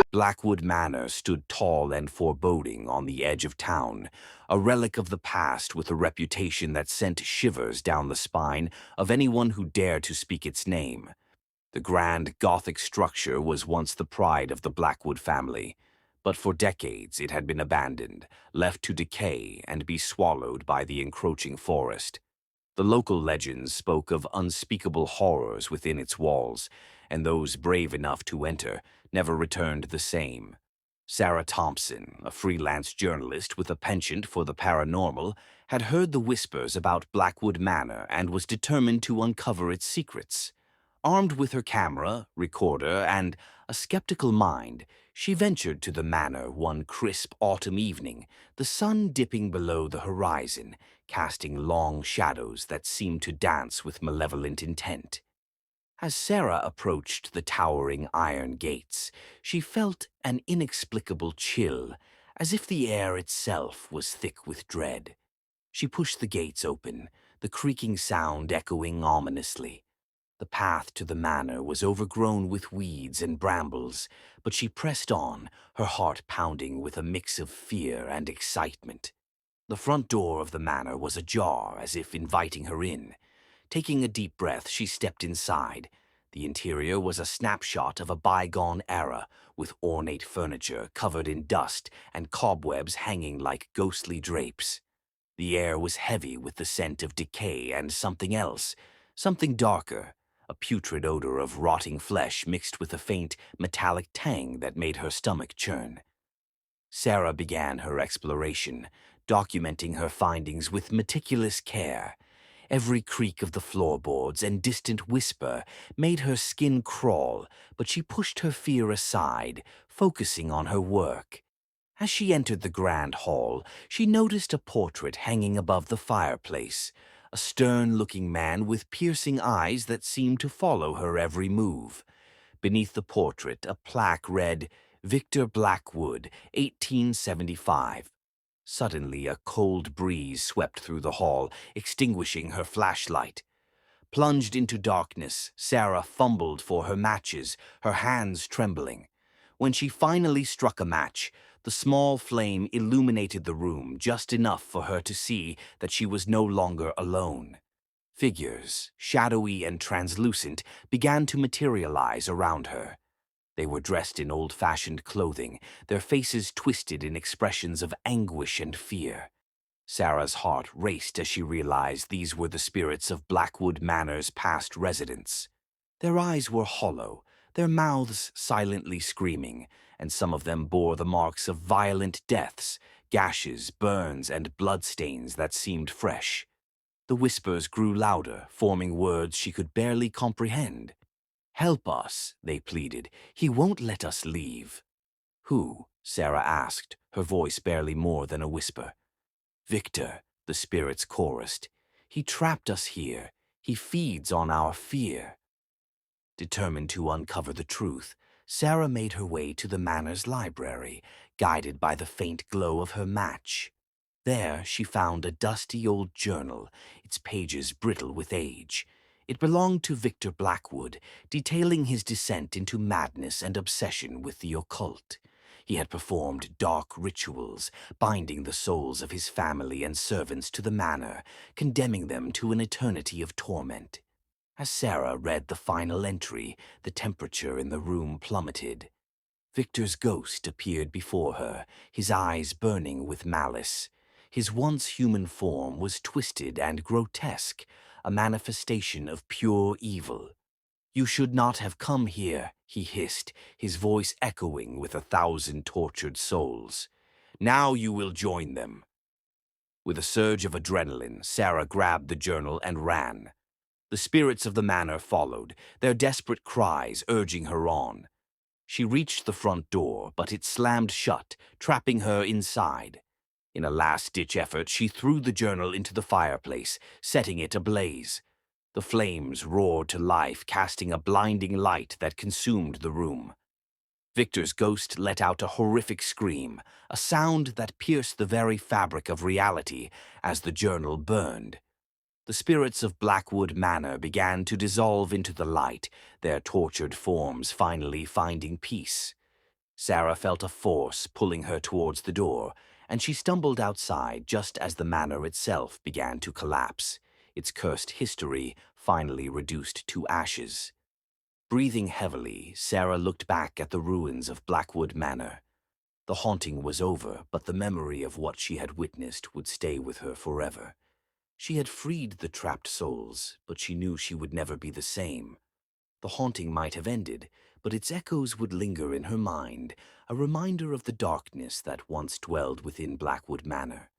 Blackwood Manor stood tall and foreboding on the edge of town, a relic of the past with a reputation that sent shivers down the spine of anyone who dared to speak its name. The grand Gothic structure was once the pride of the Blackwood family, but for decades it had been abandoned, left to decay and be swallowed by the encroaching forest. The local legends spoke of unspeakable horrors within its walls, and those brave enough to enter never returned the same. Sarah Thompson, a freelance journalist with a penchant for the paranormal, had heard the whispers about Blackwood Manor and was determined to uncover its secrets. Armed with her camera, recorder, and a skeptical mind, she ventured to the manor one crisp autumn evening, the sun dipping below the horizon, casting long shadows that seemed to dance with malevolent intent. As Sarah approached the towering iron gates, she felt an inexplicable chill, as if the air itself was thick with dread. She pushed the gates open, the creaking sound echoing ominously. The path to the manor was overgrown with weeds and brambles, but she pressed on, her heart pounding with a mix of fear and excitement. The front door of the manor was ajar, as if inviting her in. Taking a deep breath, she stepped inside. The interior was a snapshot of a bygone era, with ornate furniture covered in dust and cobwebs hanging like ghostly drapes. The air was heavy with the scent of decay and something else, something darker, a putrid odor of rotting flesh mixed with a faint, metallic tang that made her stomach churn. Sarah began her exploration, documenting her findings with meticulous care. Every creak of the floorboards and distant whisper made her skin crawl, but she pushed her fear aside, focusing on her work. As she entered the grand hall, she noticed a portrait hanging above the fireplace, a stern-looking man with piercing eyes that seemed to follow her every move. Beneath the portrait, a plaque read, "Victor Blackwood, 1875. Suddenly, a cold breeze swept through the hall, extinguishing her flashlight. Plunged into darkness, Sarah fumbled for her matches, her hands trembling. When she finally struck a match, the small flame illuminated the room just enough for her to see that she was no longer alone. Figures, shadowy and translucent, began to materialize around her. They were dressed in old-fashioned clothing, their faces twisted in expressions of anguish and fear. Sarah's heart raced as she realized these were the spirits of Blackwood Manor's past residents. Their eyes were hollow, their mouths silently screaming, and some of them bore the marks of violent deaths, gashes, burns, and bloodstains that seemed fresh. The whispers grew louder, forming words she could barely comprehend. "Help us," they pleaded. "He won't let us leave." "Who?" Sarah asked, her voice barely more than a whisper. "Victor," the spirits chorused. "He trapped us here. He feeds on our fear." Determined to uncover the truth, Sarah made her way to the manor's library, guided by the faint glow of her match. There she found a dusty old journal, its pages brittle with age. It belonged to Victor Blackwood, detailing his descent into madness and obsession with the occult. He had performed dark rituals, binding the souls of his family and servants to the manor, condemning them to an eternity of torment. As Sarah read the final entry, the temperature in the room plummeted. Victor's ghost appeared before her, his eyes burning with malice. His once human form was twisted and grotesque, a manifestation of pure evil. "You should not have come here," he hissed, his voice echoing with 1,000 tortured souls. "Now you will join them." With a surge of adrenaline, Sarah grabbed the journal and ran. The spirits of the manor followed, their desperate cries urging her on. She reached the front door, but it slammed shut, trapping her inside. In a last-ditch effort, she threw the journal into the fireplace, setting it ablaze. The flames roared to life, casting a blinding light that consumed the room. Victor's ghost let out a horrific scream, a sound that pierced the very fabric of reality as the journal burned. The spirits of Blackwood Manor began to dissolve into the light, their tortured forms finally finding peace. Sarah felt a force pulling her towards the door, and she stumbled outside just as the manor itself began to collapse, its cursed history finally reduced to ashes. Breathing heavily, Sarah looked back at the ruins of Blackwood Manor. The haunting was over, but the memory of what she had witnessed would stay with her forever. She had freed the trapped souls, but she knew she would never be the same. The haunting might have ended, but its echoes would linger in her mind, a reminder of the darkness that once dwelled within Blackwood Manor.